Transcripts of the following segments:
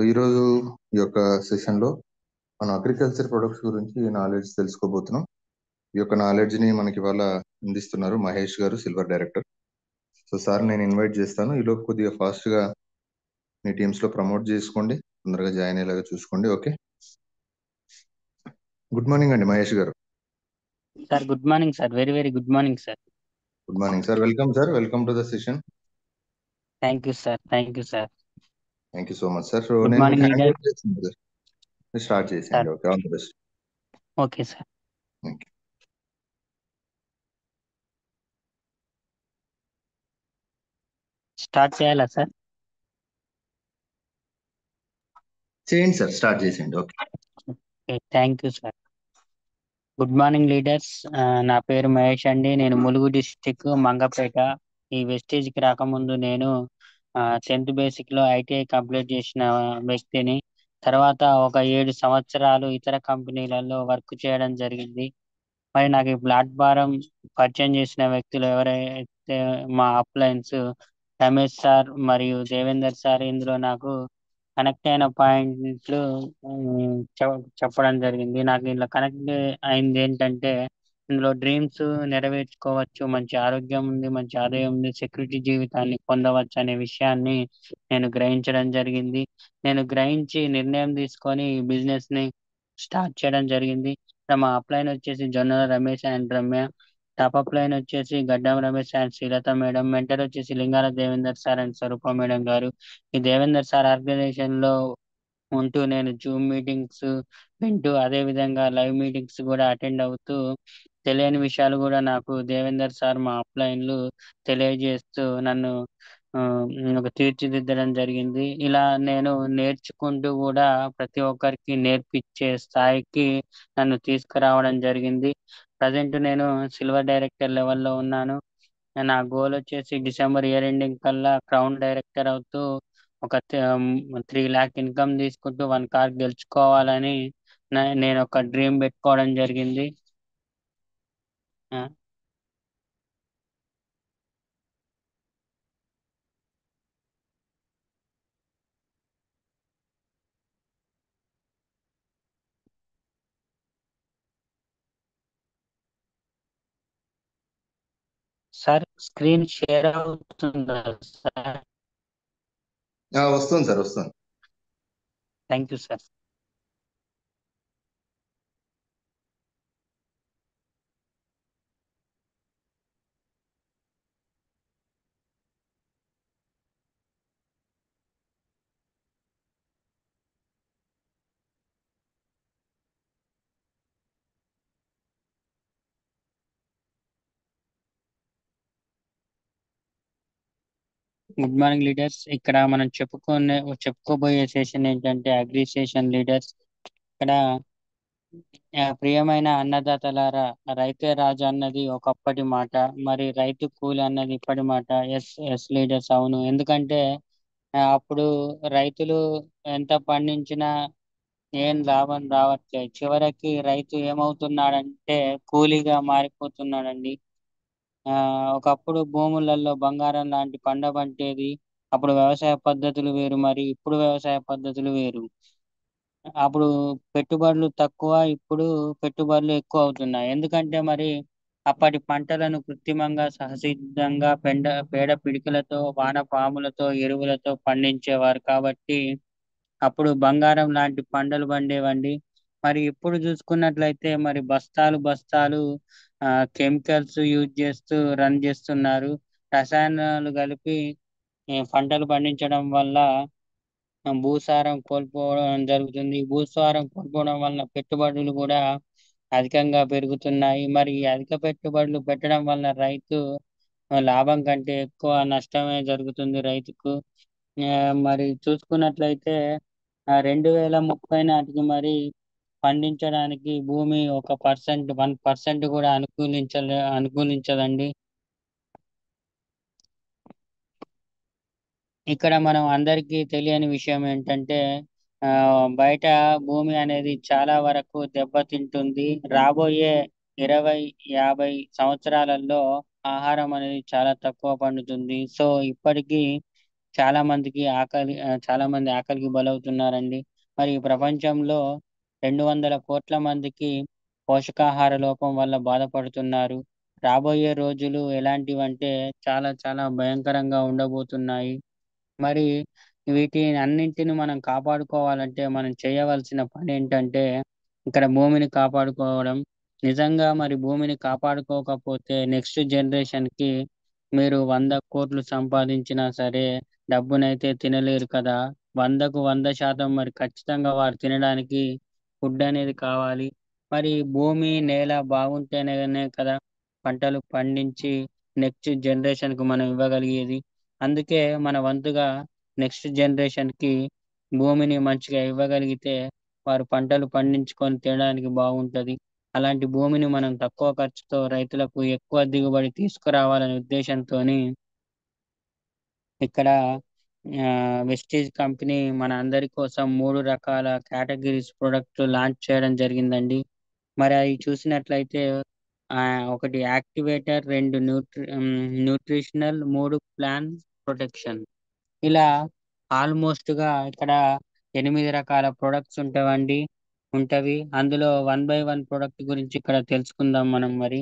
ఈరోజు ఈ యొక్క సెషన్లో మనం అగ్రికల్చర్ ప్రొడక్ట్స్ గురించి నాలెడ్జ్ తెలుసుకోబోతున్నాం. ఈ యొక్క నాలెడ్జ్ని మనకి ఇవాళ అందిస్తున్నారు మహేష్ గారు, సిల్వర్ డైరెక్టర్. సో సార్ నేను ఇన్వైట్ చేస్తాను. ఈలోపు కొద్దిగా ఫాస్ట్గా మీ టీమ్స్లో ప్రమోట్ చేసుకోండి, తొందరగా జాయిన్ అయ్యేలాగా చూసుకోండి. ఓకే, గుడ్ మార్నింగ్ అండి మహేష్ గారు. Sir good morning sir, very very good morning sir. Good morning sir, welcome to the session. Thank you sir, thank you sir. Thank you so much sir. So good నేను morning hand leader over చేస్తాను sir, start చేసేయండి. Sir. Okay, all the best. Okay sir. Thank you. Start చేయాలా sir? చేయండి sir, start చేసేయండి. Okay, thank you sir. Good morning leaders. నా పేరు మహేష్ అండి. నేను ములుగు డిస్టిక్ మంగపేట. ఈ వెస్టేజ్కి రాకముందు నేను 10th బేసిక్లో ఐటీఐ కంప్లీట్ చేసిన వ్యక్తిని. తర్వాత ఒక 7 సంవత్సరాలు ఇతర కంపెనీలలో వర్క్ చేయడం జరిగింది. మరి నాకు ఈ ప్లాట్ఫారం పరిచయం చేసిన వ్యక్తులు ఎవరైతే మా అప్లయన్స్ రమేష్ సార్ మరియు దేవేందర్ సార్, ఇందులో నాకు కనెక్ట్ అయిన పాయింట్లు చెప్పడం జరిగింది. నాకు ఇలా కనెక్ట్ అయింది ఏంటంటే, ఇందులో డ్రీమ్స్ నెరవేర్చుకోవచ్చు, మంచి ఆరోగ్యం ఉంది, మంచి ఆదాయం ఉంది, సెక్యూరిటీ జీవితాన్ని పొందవచ్చు అనే విషయాన్ని నేను గ్రహించడం జరిగింది. నేను గ్రహించి నిర్ణయం తీసుకొని ఈ బిజినెస్ ని స్టార్ట్ చేయడం జరిగింది. మా అప్లైన్ వచ్చేసి Jonnala Ramesh and Ramya. Top upline వచ్చేసి Gaddam Ramesh and Srilatha madam. Mentor వచ్చేసి Lingala Devender sir and Swarupa madam గారు. ఈ దేవేందర్ సార్ ఆర్గనైజేషన్ లో ఉంటూ నేను జూమ్ మీటింగ్స్ వింటూ, అదే విధంగా లైవ్ మీటింగ్స్ కూడా అటెండ్ అవుతూ, తెలియని విషయాలు కూడా నాకు దేవేందర్ సార్ మా అప్లైన్లు తెలియజేస్తూ నన్ను ఆ, ఒక తీర్చిదిద్దడం జరిగింది. ఇలా నేను నేర్చుకుంటూ కూడా ప్రతి ఒక్కరికి నేర్పించే స్థాయికి నన్ను తీసుకురావడం జరిగింది. ప్రజెంట్ నేను సిల్వర్ డైరెక్టర్ లెవెల్లో ఉన్నాను. నా గోల్ వచ్చేసి డిసెంబర్ ఇయర్ ఎండింగ్ కల్లా క్రౌన్ డైరెక్టర్ అవుతూ ఒక 3 lakh ఇన్కమ్ తీసుకుంటూ 1 కార్ గెలుచుకోవాలని నేను ఒక డ్రీమ్ పెట్టుకోవడం జరిగింది. ఆ, సార్ స్క్రీన్ షేర్ అవుతుందా సార్? వస్తుంది సార్, వస్తుంది. Thank you sir. Good morning leaders. ఇక్కడ మనం చెప్పుకోబోయే సెషన్ ఏంటంటే అగ్రి సెషన్ లీడర్స్. ఇక్కడ ప్రియమైన అన్నదాతలారా, రైతే రాజు అన్నది ఒకప్పటి మాట, మరి రైతు కూలి అన్నది ఇప్పటి మాట. ఎస్ ఎస్ లీడర్స్, అవును. ఎందుకంటే అప్పుడు రైతులు ఎంత పండించినా ఏం లాభం రావట్లేదు. చివరికి రైతు ఏమవుతున్నాడంటే కూలీగా మారిపోతున్నాడండి. ఆ ఒకప్పుడు భూములలో బంగారం లాంటి పంట పంటేది. అప్పుడు వ్యవసాయ పద్ధతులు వేరు, మరి ఇప్పుడు వ్యవసాయ పద్ధతులు వేరు. అప్పుడు పెట్టుబడులు తక్కువ, ఇప్పుడు పెట్టుబడులు ఎక్కువ అవుతున్నాయి. ఎందుకంటే మరి అప్పటి పంటలను కృత్రిమంగా సహసిద్ధంగా పేడ పిడికలతో, వానపాములతో, ఎరువులతో పండించేవారు కాబట్టి అప్పుడు బంగారం లాంటి పంటలు పండేవండి. మరి ఇప్పుడు చూసుకున్నట్లయితే మరి బస్తాలు బస్తాలు కెమికల్స్ యూజ్ చేస్తూ రన్ చేస్తున్నారు. రసాయనాలు కలిపి పంటలు పండించడం వల్ల భూసారం కోల్పోవడం జరుగుతుంది. భూసారం కోల్పోవడం వల్ల పెట్టుబడులు కూడా అధికంగా పెరుగుతున్నాయి. మరి ఈ అధిక పెట్టుబడులు పెట్టడం వల్ల రైతు లాభం కంటే ఎక్కువ నష్టమే జరుగుతుంది రైతుకు. ఆ, మరి చూసుకున్నట్లయితే 2030 నాటికి మరి పండించడానికి భూమి 1% కూడా అనుకూలించదండి. ఇక్కడ మనం అందరికీ తెలియని విషయం ఏంటంటే ఆ బయట భూమి అనేది చాలా వరకు దెబ్బతింటుంది. రాబోయే 20-50 సంవత్సరాలలో ఆహారం అనేది చాలా తక్కువ పండుతుంది. సో ఇప్పటికీ చాలా మంది ఆకలికి బలవుతున్నారండి. మరి ఈ ప్రపంచంలో 200 కోట్ల మందికి పోషకాహార లోపం వల్ల బాధపడుతున్నారు. రాబోయే రోజులు ఎలాంటివంటే చాలా చాలా భయంకరంగా ఉండబోతున్నాయి. మరి వీటినన్నింటిని మనం కాపాడుకోవాలంటే మనం చేయవలసిన పనేంటంటే, ఇక్కడ భూమిని కాపాడుకోవడం. నిజంగా మరి భూమిని కాపాడుకోకపోతే నెక్స్ట్ జనరేషన్‌కి మీరు 100,00,00,000 సంపాదించినా సరే డబ్బునైతే తినలేరు కదా! 100కు 100% మరి ఖచ్చితంగా వారు తినడానికి ఫుడ్ అనేది కావాలి. మరి భూమి, నేల బాగుంటేనే కదా పంటలు పండించి నెక్స్ట్ జనరేషన్‌కి మనం ఇవ్వగలిగేది. అందుకే మన వంతుగా నెక్స్ట్ జనరేషన్‌కి భూమిని మంచిగా ఇవ్వగలిగితే, వారు పంటలు పండించుకొని తినడానికి బాగుంటది. అలాంటి భూమిని మనం తక్కువ ఖర్చుతో రైతులకు ఎక్కువ దిగుబడి తీసుకురావాలనే ఉద్దేశంతోని ఇక్కడ వెస్టీజ్ కంపెనీ మన అందరి కోసం 3 రకాల కేటగిరీస్ ప్రొడక్ట్‌లు లాంచ్ చేయడం జరిగిందండి. మరి అయి చూసినట్లయితే ఒకటి యాక్టివేటర్, 2 న్యూట్రిషనల్, 3 ప్లాన్ ప్రొటెక్షన్. ఇలా ఆల్‌మోస్ట్‌గా ఇక్కడ 8 రకాల ప్రొడక్ట్స్ ఉంటవి. అందులో వన్ బై వన్ ప్రొడక్ట్ గురించి ఇక్కడ తెలుసుకుందాం మనం మరి.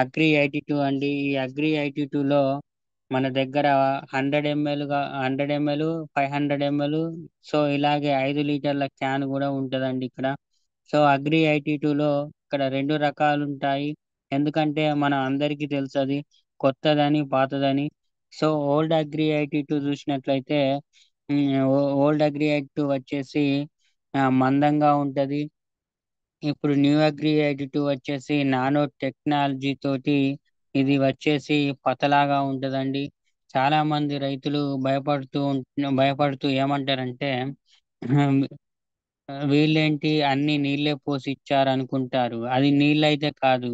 అగ్రి 82 అండి. ఈ అగ్రి 82లో మన దగ్గర 100 ఎంఎల్, 500 ఎంఎల్, సో ఇలాగే 5 లీటర్ల క్యాన్ గూడా ఉంటదండి ఇక్కడ. సో అగ్రి 82లో ఇక్కడ 2 రకాలుంటాయి. ఎందుకంటే మన అందరికీ తెలుసది కొత్తదని, పాతదని. సో ఓల్డ్ అగ్రి 82 చూసినట్లయితే హ్మ్. ఓల్డ్ అగ్రి 82 వచ్చేసి మందంగా ఉంటది. ఇప్పుడు న్యూ అగ్రి 82 వచ్చేసి నానో టెక్నాలజీ తోటి ఇది వచ్చేసి పతలాగా ఉంటదండి. చాలా మంది రైతులు భయపడుతూ ఏమంటారంటే వీళ్ళేంటి అన్ని నీళ్ళే పోసి ఇచ్చారనుకుంటారు. అది నీళ్ళైతే కాదు.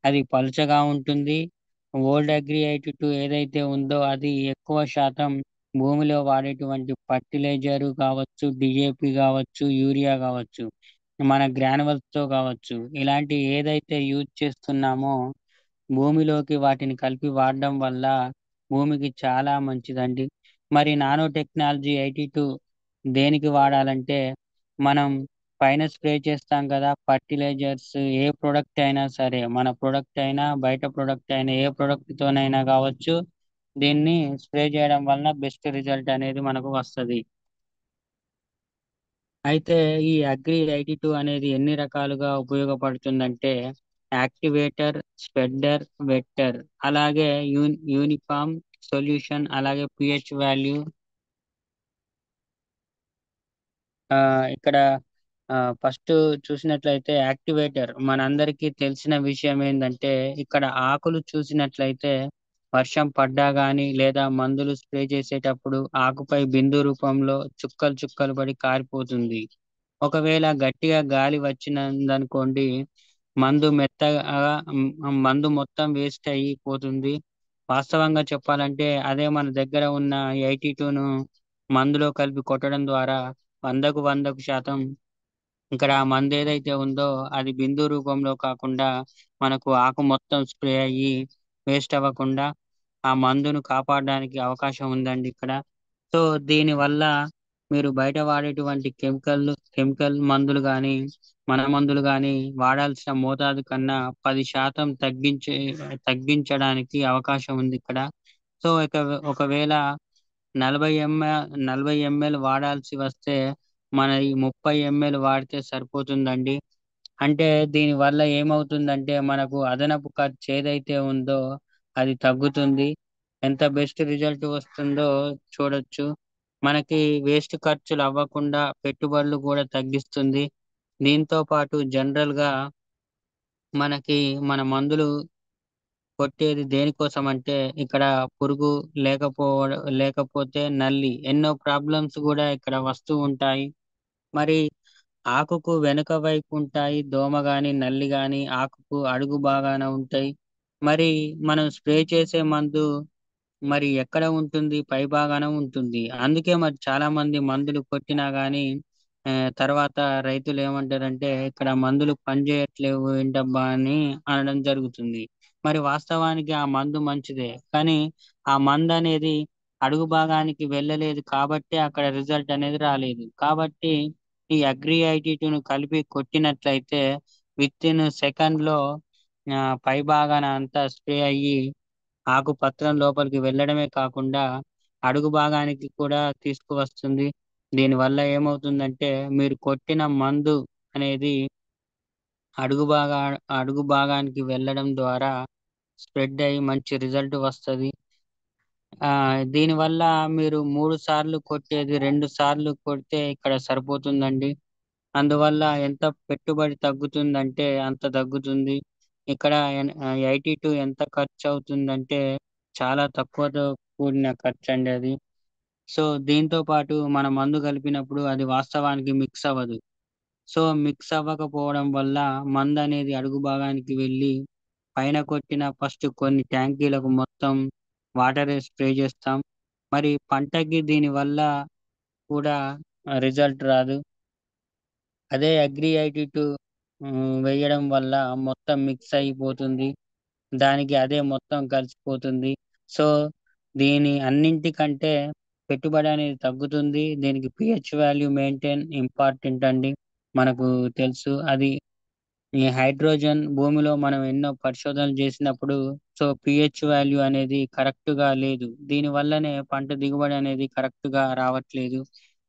అది పలుచగా ఉంటుంది. ఓల్డ్ అగ్రి 82 ఏదైతే ఉందో అది ఎక్కువ శాతం భూమిలో వాడేటువంటి ఫర్టిలైజర్ కావచ్చు, డీఏపీ గావచ్చు, యూరియా గావచ్చు, మన గ్రాన్యువల్స్‌తో గావచ్చు, ఇలాంటి ఏదైతే యూజ్ చేస్తున్నామో భూమిలోకి వాటిని కలిపి వాడడం వల్ల భూమికి చాలా మంచిదండి. మరి నానో టెక్నాలజీ 82 దేనికి వాడాలంటే, మనం పైన స్ప్రే చేస్తాం కదా! ఫర్టిలైజర్స్ ఏ ప్రొడక్ట్ అయినా సరే, మన ప్రొడక్ట్ అయినా, బయట ప్రొడక్ట్ అయినా, ఏ ప్రొడక్ట్‌తోనైనా గావచ్చు, దీన్ని స్ప్రే చేయడం వలన బెస్ట్ రిజల్ట్ అనేది మనకు వస్తది. అయితే ఈ అగ్రి 82 అనేది ఎన్ని రకాలుగా ఉపయోగపడుతుందంటే, యాక్టివేటర్, స్ప్రెడర్, వెట్టర్, అలాగే యూనిఫార్మ్ సొల్యూషన్, అలాగే పీహెచ్ వాల్యూ. ఇక్కడ ఫస్ట్ చూసినట్లయితే యాక్టివేటర్ మనందరికీ తెలిసిన విషయం ఏందంటే, ఇక్కడ ఆకులు చూసినట్లయితే వర్షం పడ్డా గాని, లేదా మందులు స్ప్రే చేసేటప్పుడు ఆకుపై బిందు రూపంలో చుక్కలు చుక్కలు పడి కారిపోతుంది. ఒకవేళ గట్టిగా గాలి వచ్చినందనుకోండి, మందు మొత్తం వేస్ట్ అయిపోతుంది. వాస్తవంగా చెప్పాలంటే అదే మన దగ్గర ఉన్న 82ను మందులో కలిపి కొట్టడం ద్వారా 100% ఇక్కడ ఆ మందేదైతే ఉందో అది బిందు రూపంలో కాకుండా మనకు ఆకు మొత్తం స్ప్రే అయ్యి వేస్ట్ అవ్వకుండా ఆ మందును కాపాడడానికి అవకాశం ఉందండి ఇక్కడ. సో దీనివల్ల మీరు బయట వాడేటువంటి కెమికల్ మందులు గానీ, మన మందులు గానీ వాడాల్సిన మోతాదు కన్నా 10% తగ్గించడానికి అవకాశం ఉందిక్కడ. సో ఒకవేళ 40 ఎంఎ 40 ఎంఎల్ వాడాల్సి వస్తే, మనది 30 ఎంఎల్ వాడితే సరిపోతుందండి. అంటే దీనివల్ల ఏమవుతుందంటే, మనకు అదనపు ఖర్చేదైతే ఉందో అది తగ్గుతుంది. ఎంత బెస్ట్ రిజల్ట్ వస్తుందో చూడొచ్చు. మనకి వేస్ట్ ఖర్చులవ్వకుండా పెట్టుబడులు గూడా తగ్గిస్తుంది. దీంతో పాటు జనరల్‌గా మనకి మన మందులు కొట్టేది దేనికోసమంటే, ఇక్కడ పురుగు లేకపోతే నల్లి ఎన్నో ప్రాబ్లమ్స్ గూడా ఇక్కడ వస్తూ ఉంటాయి. మరి ఆకుకు వెనుక వైపు ఉంటాయి. దోమ గాని, నల్లి గాని ఆకుకు అడుగు భాగాన ఉంటాయి. మరి మనం స్ప్రే చేసే మందు మరి ఎక్కడ ఉంటుంది? పైభాగాన ఉంటుంది. అందుకే మరి చాలామంది మందులు కొట్టినా గానీ తర్వాత రైతులేమంటారంటే, "ఇక్కడ మందులు పనిచేయట్లేవు ఏంటబ్బా!" అని అనడం జరుగుతుంది. మరి వాస్తవానికి ఆ మందు మంచిదే. కానీ ఆ మందనేది అడుగు భాగానికి వెళ్ళలేదు కాబట్టి అక్కడ రిజల్ట్ అనేది రాలేదు. కాబట్టి ఈ అగ్రి ఐటీ2ను కలిపి కొట్టినట్లయితే విత్ ఇన్ సెకండ్‌లో పై భాగాన అంతా స్ప్రే అయ్యి ఆకుపత్రం లోపలికి వెళ్ళడమే కాకుండా అడుగు భాగానికి కూడా తీసుకువస్తుంది. దీనివల్ల ఏమవుతుందంటే మీరు కొట్టిన మందు అనేది అడుగు భాగా అడుగు భాగానికి వెళ్ళడం ద్వారా స్ప్రెడ్ అయ్యి మంచి రిజల్ట్ వస్తది. దీనివల్ల మీరు 3 సార్లు కొట్టేది 2 సార్లు కొడితే ఇక్కడ సరిపోతుందండి. అందువల్ల ఎంత పెట్టుబడి తగ్గుతుందంటే అంత తగ్గుతుంది. ఇక్కడ 82 ఎంత ఖర్చవుతుందంటే చాలా తక్కువతో కూడిన ఖర్చండి అది. సో, దీంతో పాటు మనం మందు కలిపినప్పుడు అది వాస్తవానికి మిక్స్ అవ్వదు. సో, మిక్స్ అవ్వకపోవడం వల్ల మందనేది అడుగు భాగానికి వెళ్ళి పైన కొట్టిన ఫస్ట్ కొన్ని ట్యాంకీలకు మొత్తం వాటరే స్ప్రే చేస్తాం. మరి పంటకి దీనివల్ల కూడా రిజల్ట్ రాదు. అదే అగ్రి ఐటీ2 వేయడం వల్ల మొత్తం మిక్స్ అయిపోతుంది. దానికి అదే మొత్తం కలిసిపోతుంది. సో, దీని అన్నింటికంటే పెట్టుబడి అనేది తగ్గుతుంది. దీనికి పీహెచ్ వాల్యూ మెయింటైన్ ఇంపార్టెంట్ అండి. మనకు తెలుసు. అది ఈ హైడ్రోజన్ భూమిలో మనం ఎన్నో పరిశోధనలు చేసినప్పుడు పీహెచ్ వాల్యూ అనేది కరెక్ట్‌గా లేదు. దీని వల్లనే పంట దిగుబడి అనేది కరెక్ట్‌గా రావట్లేదు.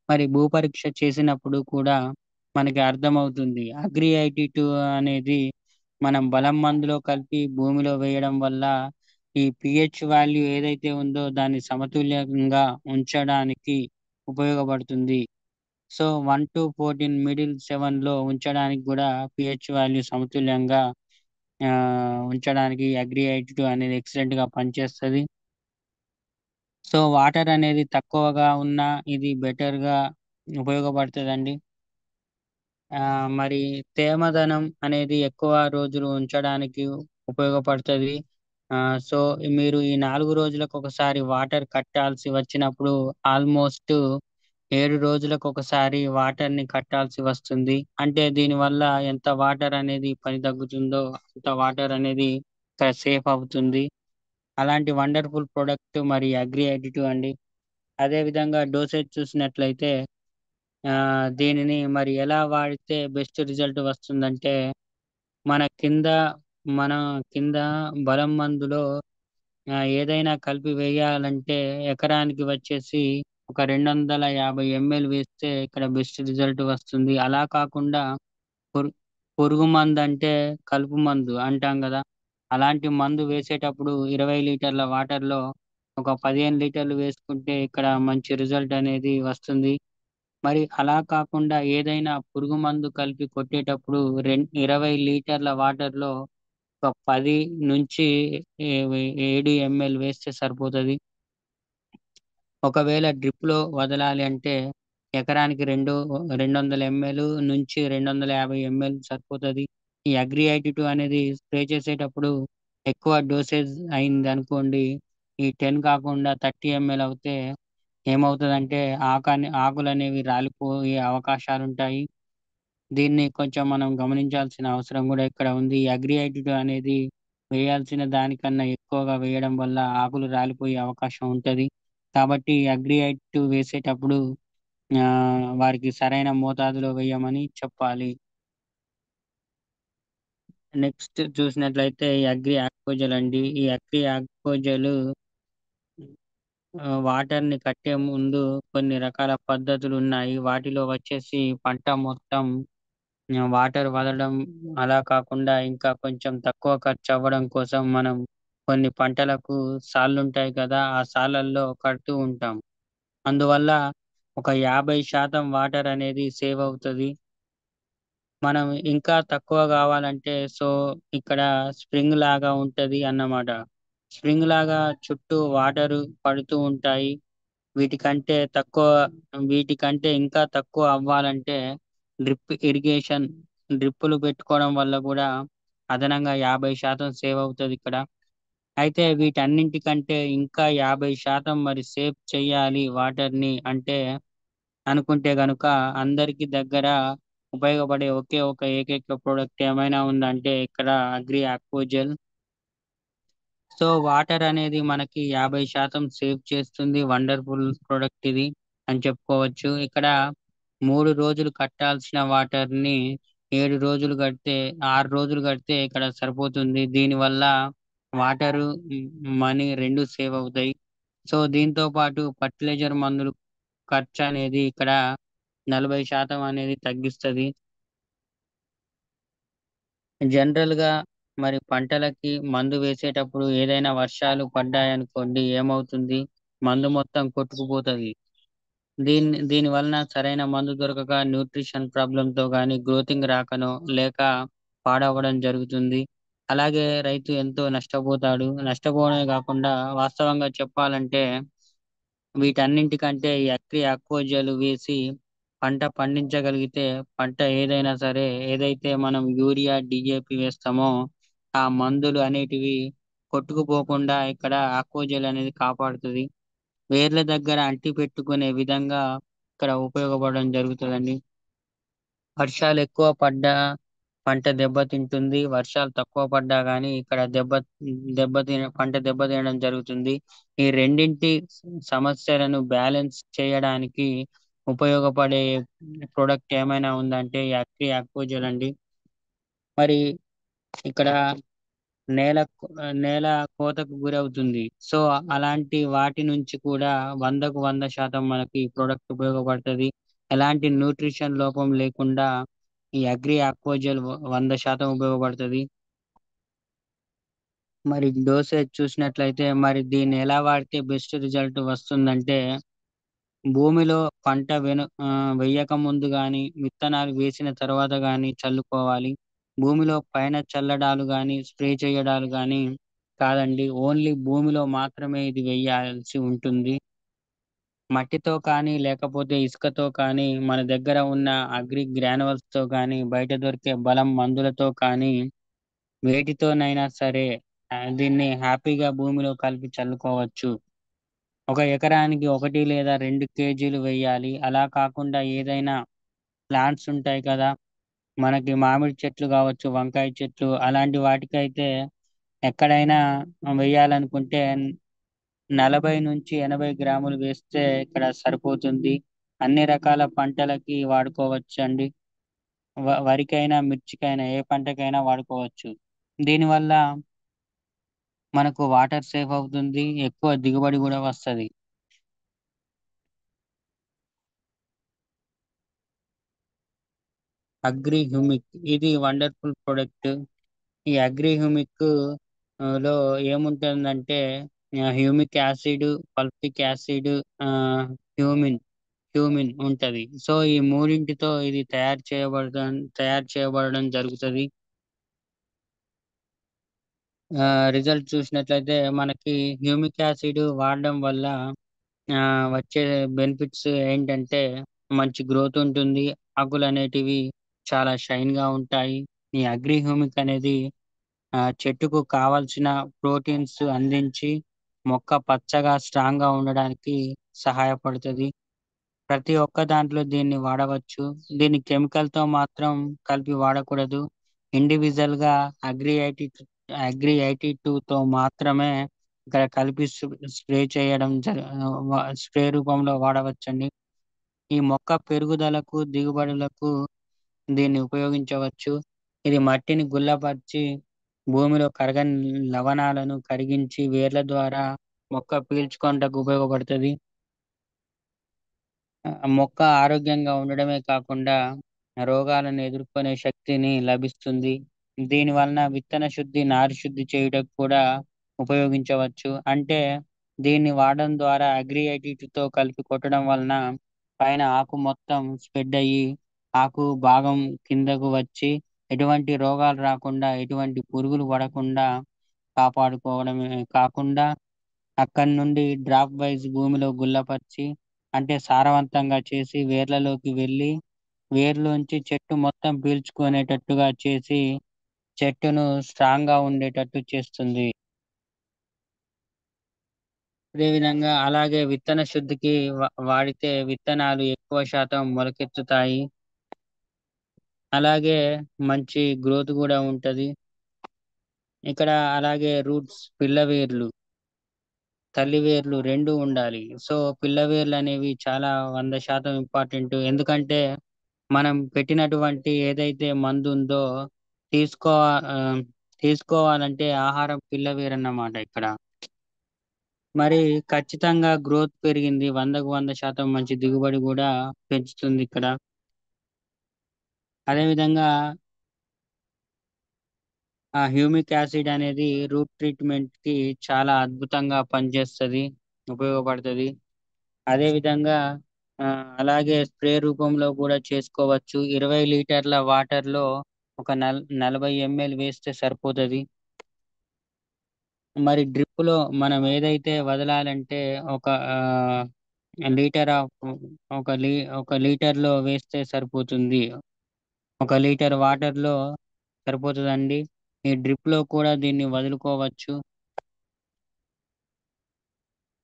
మరి భూపరీక్ష చేసినప్పుడు కూడా మనకి అర్థమవుతుంది. అగ్రి ఐటీ2 అనేది మనం బలం మందులో కలిపి భూమిలో వేయడం వల్ల ఈ పీహెచ్ వాల్యూ ఏదైతే ఉందో దాన్ని సమతుల్యంగా ఉంచడానికి ఉపయోగపడుతుంది. సో, 1-14 మిడిల్ 7లో ఉంచడానికి గూడా పీహెచ్ వాల్యూ సమతుల్యంగా ఉంచడానికి అగ్రి ఐటీ2 అనేది ఎక్సలెంట్‌గా పనిచేస్తది. సో, వాటర్ అనేది తక్కువగా ఉన్నా ఇది బెటర్‌గా ఉపయోగపడతదండి. మరి తేమదనం అనేది ఎక్కువ రోజులు ఉంచడానికి ఉపయోగపడతది. సో, మీరు ఈ 4 రోజులకొకసారి వాటర్ కట్టాల్సి వచ్చినప్పుడు ఆల్‌మోస్ట్ 7 రోజులకొకసారి వాటర్‌ని కట్టాల్సి వస్తుంది. అంటే దీనివల్ల ఎంత వాటర్ అనేది పని తగ్గుతుందో అంత వాటర్ అనేది ఇక్కడ సేఫ్ అవుతుంది. అలాంటి వండర్‌ఫుల్ ప్రొడక్ట్ మరి అగ్రి ఐటీ2 అండి. అదే విధంగా డోసేజ్ చూసినట్లయితే దీనిని మరి ఎలా వాడితే బెస్ట్ రిజల్ట్ వస్తుందంటే, మన కింద మన కింద బలం మందులో ఏదైనా కలిపి వేయాలంటే ఎకరానికి వచ్చేసి ఒక 250 ఎంఎల్ వేస్తే ఇక్కడ బెస్ట్ రిజల్ట్ వస్తుంది. అలా కాకుండా పురు పురుగు మందంటే కలుపు మందు అంటాం గదా! అలాంటి మందు వేసేటప్పుడు 20 లీటర్ల వాటర్‌లో ఒక 15 లీటర్లు వేసుకుంటే ఇక్కడ మంచి రిజల్ట్ అనేది వస్తుంది. మరి అలా కాకుండా ఏదైనా పురుగు మందు కలిపి కొట్టేటప్పుడు 20 లీటర్ల వాటర్‌లో ఒక 10 నుంచి 7 ఎంఎల్ వేస్తే సరిపోతది. ఒకవేళ డ్రిప్‌లో వదలాలి అంటే ఎకరానికి 200 ఎంఎల్ నుంచి 250 ఎంఎల్ సరిపోతది. ఈ అగ్రి ఐటీ2 అనేది స్ప్రే చేసేటప్పుడు ఎక్కువ డోసేజ్ అయిందనుకోండి, ఈ 10 కాకుండా 30 ఎంఎల్ అవుతే ఏమవుతదంటే ఆకులనేవి రాలిపోయే అవకాశాలుంటాయి. దీన్ని కొంచెం మనం గమనించాల్సిన అవసరం గూడా ఇక్కడ ఉంది. ఈ అగ్రి ఐటీ2 అనేది వేయాల్సిన దానికన్నా ఎక్కువగా వేయడం వల్ల ఆకులు రాలిపోయే అవకాశం ఉంటది. కాబట్టి ఈ అగ్రి ఐటీ2 వేసేటప్పుడు వారికి సరైన మోతాదులో వేయమని చెప్పాలి. నెక్స్ట్ చూసినట్లయితే ఈ అగ్రి ఆక్వాజల్ అండి. ఈ అగ్రి ఆక్వాజల్ వాటర్‌ని కట్టే ముందు కొన్ని రకాల పద్ధతులున్నాయి. వాటిలో వచ్చేసి పంట మొత్తం వాటర్ వదలడం అలా కాకుండా ఇంకా కొంచెం తక్కువ ఖర్చవ్వడం కోసం మనం కొన్ని పంటలకు సాళ్ళుంటాయి కదా! ఆ సాళ్ళల్లో కడుతూ ఉంటాం. అందువల్ల ఒక 50% వాటర్ అనేది సేవ్ అవుతది. మనం ఇంకా తక్కువ గావాలంటే ఇక్కడ స్ప్రింగ్ లాగా ఉంటది అన్నమాట. స్ప్రింగ్ లాగా చుట్టూ వాటరు పడుతూ ఉంటాయి. వీటికంటే తక్కువ వీటికంటే ఇంకా తక్కువ అవ్వాలంటే డ్రిప్ ఇరిగేషన్ డ్రిప్పులు పెట్టుకోవడం వల్ల గూడా అదనంగా 50% సేవ్ అవుతదిక్కడ. అయితే వీటన్నింటికంటే ఇంకా 50% మరి సేవ్ చెయ్యాలి వాటర్‌ని అంటే అనుకుంటే గనుక అందరికి దగ్గర ఉపయోగపడే ఒకే ఒక ఏకైక ప్రొడక్ట్ ఏమైనా ఉందంటే ఇక్కడ అగ్రి ఆక్వాజెల్. సో వాటర్ అనేది మనకి 50% సేవ్ చేస్తుంది. వండర్ఫుల్ ప్రొడక్ట్ ఇది అని చెప్పుకోవచ్చు. ఇక్కడ 3 రోజులు కట్టాల్సిన వాటర్ ని 7 రోజులు కడితే 6 రోజులు కడితే ఇక్కడ సరిపోతుంది. దీనివల్ల వాటరు, మనీ రెండు సేవ్ అవుతాయి. సో దీంతో పాటు ఫర్టిలైజర్ మందులు ఖర్చు అనేది ఇక్కడ 40% అనేది తగ్గిస్తది. జనరల్ గా మరి పంటలకి మందు వేసేటప్పుడు ఏదైనా వర్షాలు పడ్డాయనుకోండి ఏమవుతుంది? మందు మొత్తం కొట్టుకుపోతది. దీని వలన సరైన మందు దొరకక న్యూట్రిషన్ ప్రాబ్లమ్ తో గాని, గ్రోతింగ్ రాకనో లేక పాడవడం జరుగుతుంది. అలాగే రైతు ఎంతో నష్టపోతాడు. నష్టపోవడమే కాకుండా వాస్తవంగా చెప్పాలంటే వీటన్నింటికంటే ఈ ఆక్వాజాలు వేసి పంట పండించగలిగితే పంట ఏదైనా సరే ఏదైతే మనం యూరియా, DAP వేస్తామో ఆ మందులు అనేటివి కొట్టుకుపోకుండా ఇక్కడ ఆక్వాజల్ అనేది కాపాడుతది. వేర్ల దగ్గర అంటి పెట్టుకునే విధంగా ఇక్కడ ఉపయోగపడడం జరుగుతదండి. వర్షాలు ఎక్కువ పడ్డా పంట దెబ్బతింటుంది. వర్షాలు తక్కువ పడ్డా గానీ ఇక్కడ పంట దెబ్బతినడం జరుగుతుంది. ఈ రెండింటి సమస్యలను బ్యాలెన్స్ చేయడానికి ఉపయోగపడే ప్రొడక్ట్ ఏమైనా ఉందంటే ఈ ఆక్వాజల్ అండి. మరి ఇక్కడ నేల నేల కోతకు గురవుతుంది. సో అలాంటి వాటి నుంచి కూడా 100% మనకి ఈ ప్రొడక్ట్ ఉపయోగపడుతది. ఎలాంటి న్యూట్రిషన్ లోపం లేకుండా ఈ ఆక్వాజల్ 100% ఉపయోగపడుతది. మరి డోసేజ్ చూసినట్లయితే మరి దీన్ని ఎలా వాడితే బెస్ట్ రిజల్ట్ వస్తుందంటే భూమిలో పంట వెయ్యక ముందు గాని, విత్తనాలు వేసిన తర్వాత గాని చల్లుకోవాలి. భూమిలో పైన చల్లడాలు గాని, స్ప్రే చేయడాలు గాని కాదండి. ఓన్లీ భూమిలో మాత్రమే ఇది వేయాల్సి ఉంటుంది. మట్టితో కానీ, లేకపోతే ఇసుకతో కానీ, మన దగ్గర ఉన్న గ్రాన్యువల్స్ తో కానీ, బయట దొరికే బలం మందులతో కానీ, వేటితోనైనా సరే దీన్ని హ్యాపీగా భూమిలో కలిపి చల్లుకోవచ్చు. ఒక ఎకరానికి 1 లేదా 2 కేజీలు వెయ్యాలి. అలా కాకుండా ఏదైనా ప్లాంట్స్ ఉంటాయి కదా! మనకి మామిడి చెట్లు కావచ్చు, వంకాయ చెట్లు అలాంటి వాటికైతే ఎక్కడైనా వెయ్యాలనుకుంటే 40-80 గ్రాములు వేస్తే ఇక్కడ సరిపోతుంది. అన్ని రకాల పంటలకి వాడుకోవచ్చండి. వరికైనా, మిర్చికైనా ఏ పంటకైనా వాడుకోవచ్చు. దీనివల్ల మనకు వాటర్ సేవ్ అవుతుంది. ఎక్కువ దిగుబడి కూడా వస్తది. అగ్రి హ్యూమిక్ ఇది వండర్ఫుల్ ప్రొడక్ట్. ఈ అగ్రి హ్యూమిక్ లో ఏముంటుందంటే humic acid, fulvic acid, humin humin ఉంటది. సో ఈ మూడింటితో ఇది తయారు చేయబడడం జరుగుతది. రిజల్ట్ చూసినట్లయితే మనకి హ్యూమిక్ యాసిడ్ వాడడం వల్ల వచ్చే బెనిఫిట్స్ ఏంటంటే మంచి గ్రోత్ ఉంటుంది. ఆకులు అనేటివి చాలా షైన్ గా ఉంటాయి. ఈ అగ్రి హ్యూమిక్ అనేది చెట్టుకు కావలసిన ప్రోటీన్స్ అందించి మొక్క పచ్చగా స్ట్రాంగ్ గా ఉండడానికి సహాయపడుతుంది. ప్రతి ఒక్క దాంట్లో దీన్ని వాడవచ్చు. దీన్ని కెమికల్ తో మాత్రం కలిపి వాడకూడదు. ఇండివిజువల్ గా అగ్రి 82 తో మాత్రమే ఇక్కడ కలిపి స్ప్రే చేయడం స్ప్రే రూపంలో వాడవచ్చండి. ఈ మొక్క పెరుగుదలకు, దిగుబడులకు దీన్ని ఉపయోగించవచ్చు. ఇది మట్టిని గుల్లపరిచి భూమిలో కరగని లవణాలను కరిగించి వేర్ల ద్వారా మొక్క పీల్చుకొనుటకు ఉపయోగపడుతుంది. మొక్క ఆరోగ్యంగా ఉండడమే కాకుండా రోగాలను ఎదుర్కొనే శక్తిని లభిస్తుంది. దీని వలన విత్తన శుద్ధి, నారు శుద్ధి చేయుటకు కూడా ఉపయోగించవచ్చు. అంటే దీన్ని వాడడం ద్వారా తో కలిపి కొట్టడం వలన పైన ఆకు మొత్తం స్ప్రెడ్ అయ్యి ఆకు భాగం కిందకు వచ్చి ఎటువంటి రోగాలు రాకుండా, ఎటువంటి పురుగులు పడకుండా కాపాడుకోవడమే కాకుండా అక్కడి నుండి డ్రాప్ వైజ్ భూమిలో గుల్లపరిచి అంటే సారవంతంగా చేసి వేర్లలోకి వెళ్ళి వేర్లోంచి చెట్టు మొత్తం పీల్చుకునేటట్టుగా చేసి చెట్టును స్ట్రాంగ్ గా ఉండేటట్టు చేస్తుంది. అదేవిధంగా అలాగే విత్తన శుద్ధికి వాడితే విత్తనాలు ఎక్కువ శాతం మొలకెత్తుతాయి. అలాగే మంచి గ్రోత్ కూడా ఉంటది. ఇక్కడ అలాగే రూట్స్, పిల్ల వేర్లు, తల్లి వేర్లు రెండు ఉండాలి. సో పిల్ల వేర్లు అనేవి చాలా 100% ఇంపార్టెంట్. ఎందుకంటే మనం పెట్టినటువంటి ఏదైతే మందు ఉందో తీసుకో ఆ, తీసుకోవాలంటే ఆహారం పిల్ల వేరు అన్నమాట ఇక్కడ. మరి ఖచ్చితంగా గ్రోత్ పెరిగింది, 100% మంచి దిగుబడి కూడా పెంచుతుంది ఇక్కడ. అదే విధంగా ఆ హ్యూమిక్ యాసిడ్ అనేది రూట్ ట్రీట్మెంట్ కి చాలా అద్భుతంగా పనిచేస్తుంది, ఉపయోగపడుతుంది. అదే విధంగా ఆ, అలాగే స్ప్రే రూపంలో కూడా చేసుకోవచ్చు. 20 లీటర్ల వాటర్ లో ఒక 40 ml వేస్తే సరిపోతుంది. మరి డ్రిప్ లో మనం ఏదైతే వదలాలంటే ఒక లీటర్ ఆఫ్ ఒక లీటర్ లో వేస్తే సరిపోతుంది. 1 లీటర్ వాటర్ లో సరిపోతుందండి. ఈ డ్రిప్ లో కూడా దీన్ని వదులుకోవచ్చు.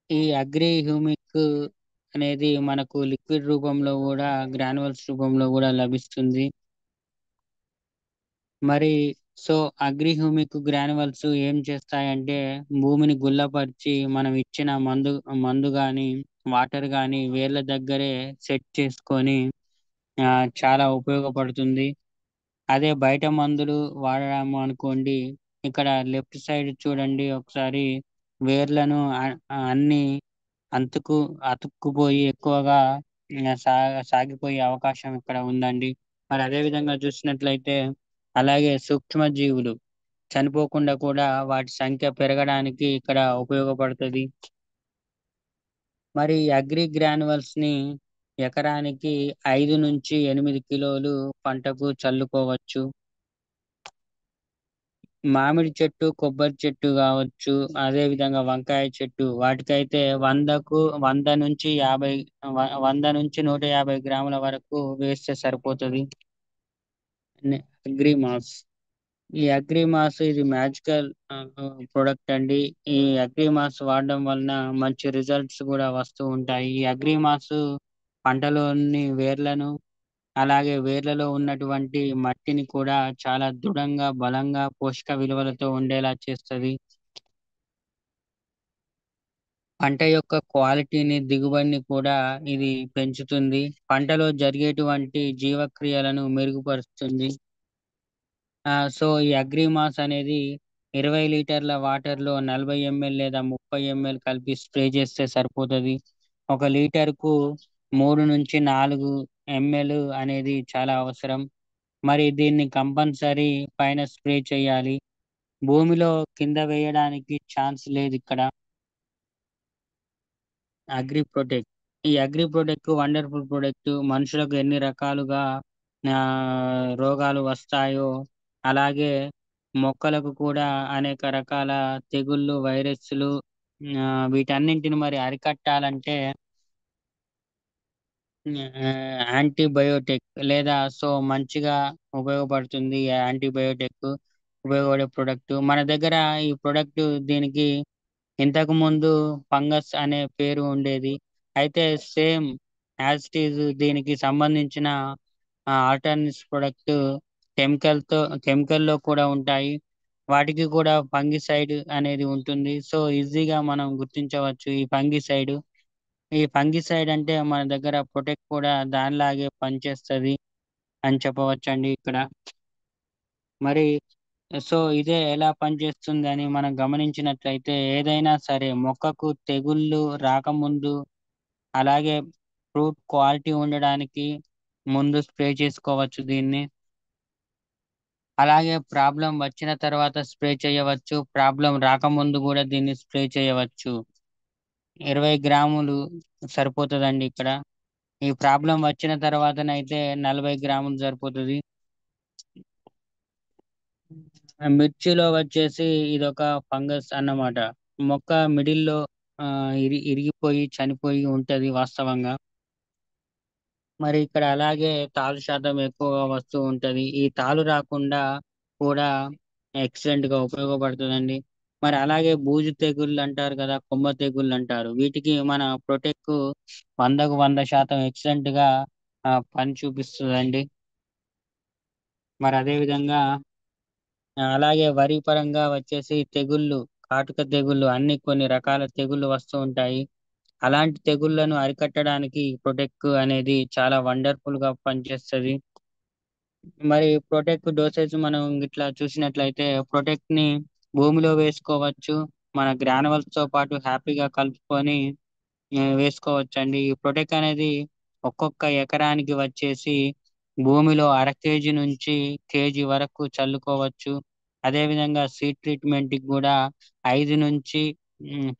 ఈ అగ్రి హ్యూమిక్ అనేది మనకు లిక్విడ్ రూపంలో కూడా, గ్రాన్యువల్స్ రూపంలో కూడా లభిస్తుంది. మరి సో అగ్రి హ్యూమిక్ గ్రాన్యువల్స్ ఏం చేస్తాయంటే భూమిని గుల్లపరిచి మనం ఇచ్చిన మందు గాని వాటర్ గాని వేర్ల దగ్గరే సెట్ చేసుకొని ఆ, చాలా ఉపయోగపడుతుంది. అదే బయట మందులు వాడాము అనుకోండి, ఇక్కడ లెఫ్ట్ సైడ్ చూడండి ఒకసారి, వేర్లను అన్ని అంతుకు అతుక్కుపోయి ఎక్కువగా సాగిపోయే అవకాశం ఇక్కడ ఉందండి. మరి అదే విధంగా చూసినట్లయితే అలాగే సూక్ష్మజీవులు చనిపోకుండా కూడా వాటి సంఖ్య పెరగడానికి ఇక్కడ ఉపయోగపడుతుంది. మరి అగ్రి గ్రాన్యువల్స్ ని ఎకరానికి 5 నుంచి 8 కిలోలు పంటకు చల్లుకోవచ్చు. మామిడి చెట్టు, కొబ్బరి చెట్టు కావచ్చు, అదే విధంగా వంకాయ చెట్టు, వాటికైతే 100 నుంచి 150 గ్రాముల వరకు వేస్తే సరిపోతుంది. అగ్రి మాస్, ఈ అగ్రి మాస్ ఇది మ్యాజికల్ ప్రొడక్ట్ అండి. ఈ అగ్రి మాస్ వాడడం వలన మంచి రిజల్ట్స్ కూడా వస్తూ ఉంటాయి. ఈ అగ్రి మాస్ పంటలోని వేర్లను, అలాగే వేర్లలో ఉన్నటువంటి మట్టిని కూడా చాలా దృఢంగా, బలంగా, పోషక విలువలతో ఉండేలా చేస్తుంది. పంట యొక్క క్వాలిటీని, దిగుబడిని కూడా ఇది పెంచుతుంది. పంటలో జరిగేటువంటి జీవక్రియలను మెరుగుపరుస్తుంది. సో ఈ అగ్రిమాస్ అనేది 20 లీటర్ల వాటర్ లో 40 ml లేదా 30 ml కలిపి స్ప్రే చేస్తే సరిపోతుంది. 1 లీటర్ కు 3 నుంచి 4 ml అనేది చాలా అవసరం. మరి దీన్ని కంపల్సరీ పైన స్ప్రే చేయాలి. భూమిలో కింద వేయడానికి ఛాన్స్ లేదు ఇక్కడ. అగ్రి ప్రొటెక్ట్, ఈ అగ్రి ప్రొటెక్ట్ వండర్ఫుల్ ప్రొడక్ట్. మనుషులకు ఎన్ని రకాలుగా రోగాలు వస్తాయో అలాగే మొక్కలకు కూడా అనేక రకాల తెగుళ్ళు, వైరస్లు, వీటన్నింటిని మరి అరికట్టాలంటే యాంటీబయోటిక్ లేదా సో మంచిగా ఉపయోగపడుతుంది. ఈ యాంటీబయోటిక్ ఉపయోగపడే ప్రొడక్ట్ మన దగ్గర. ఈ ప్రొడక్ట్ దీనికి ఇంతకు ముందు ఫంగస్ అనే పేరు ఉండేది. అయితే సేమ్ యాజ్ ఇట్ ఈజ్ దీనికి సంబంధించిన ఆల్టర్నేటివ్ ప్రొడక్ట్ కెమికల్ లో కూడా ఉంటాయి. వాటికి కూడా ఫంగిసైడ్ అనేది ఉంటుంది. సో ఈజీగా మనం గుర్తించవచ్చు ఈ ఫంగిసైడ్ అంటే మన దగ్గర ప్రొటెక్ట్ కూడా దానిలాగే పనిచేస్తుంది అని చెప్పవచ్చండి ఇక్కడ. మరి సో ఇదే ఎలా పనిచేస్తుంది అని మనం గమనించినట్లయితే, ఏదైనా సరే మొక్కకు తెగుళ్ళు రాకముందు, అలాగే ఫ్రూట్ క్వాలిటీ ఉండడానికి ముందు స్ప్రే చేసుకోవచ్చు దీన్ని. అలాగే ప్రాబ్లం వచ్చిన తర్వాత స్ప్రే చేయవచ్చు, ప్రాబ్లం రాకముందు కూడా దీన్ని స్ప్రే చేయవచ్చు. 20 గ్రాములు సరిపోతుందండి ఇక్కడ. ఈ ప్రాబ్లం వచ్చిన తర్వాతనైతే 40 గ్రాములు సరిపోతుంది. మిర్చిలో వచ్చేసి ఇదొక ఫంగస్ అన్నమాట. మొక్క మిడిల్ లో ఇరిగిపోయి చనిపోయి ఉంటది వాస్తవంగా. మరి ఇక్కడ అలాగే తాలు శాతం ఎక్కువగా వస్తూ ఉంటది. ఈ తాలు రాకుండా కూడా ఎక్సలెంట్ గా ఉపయోగపడుతుందండి. మరి అలాగే బూజు తెగుళ్ళు అంటారు కదా, కొమ్మ తెగుళ్ళు అంటారు, వీటికి మన ప్రొటెక్ట్ 100% ఎక్సలెంట్ గా పని చూపిస్తుందండి. మరి అదే విధంగా అలాగే వరి పరంగా వచ్చేసి తెగుళ్ళు, కాటుక తెగుళ్ళు అన్ని కొన్ని రకాల తెగుళ్ళు వస్తూ ఉంటాయి. అలాంటి తెగుళ్లను అరికట్టడానికి ప్రొటెక్ట్ అనేది చాలా వండర్ఫుల్ గా పనిచేస్తది. మరి ప్రొటెక్ట్ డోసేజ్ మనం ఇట్లా చూసినట్లయితే ప్రొటెక్ట్ ని భూమిలో వేసుకోవచ్చు. మన గ్రానువల్స్ తో పాటు హ్యాపీగా కలుపుకొని వేసుకోవచ్చండి. ఈ ప్రొటెక్ట్ అనేది ఒక్కొక్క ఎకరానికి వచ్చేసి భూమిలో అర కేజీ నుంచి కేజీ వరకు చల్లుకోవచ్చు. అదే విధంగా సీడ్ ట్రీట్మెంట్ కి కూడా 5 నుంచి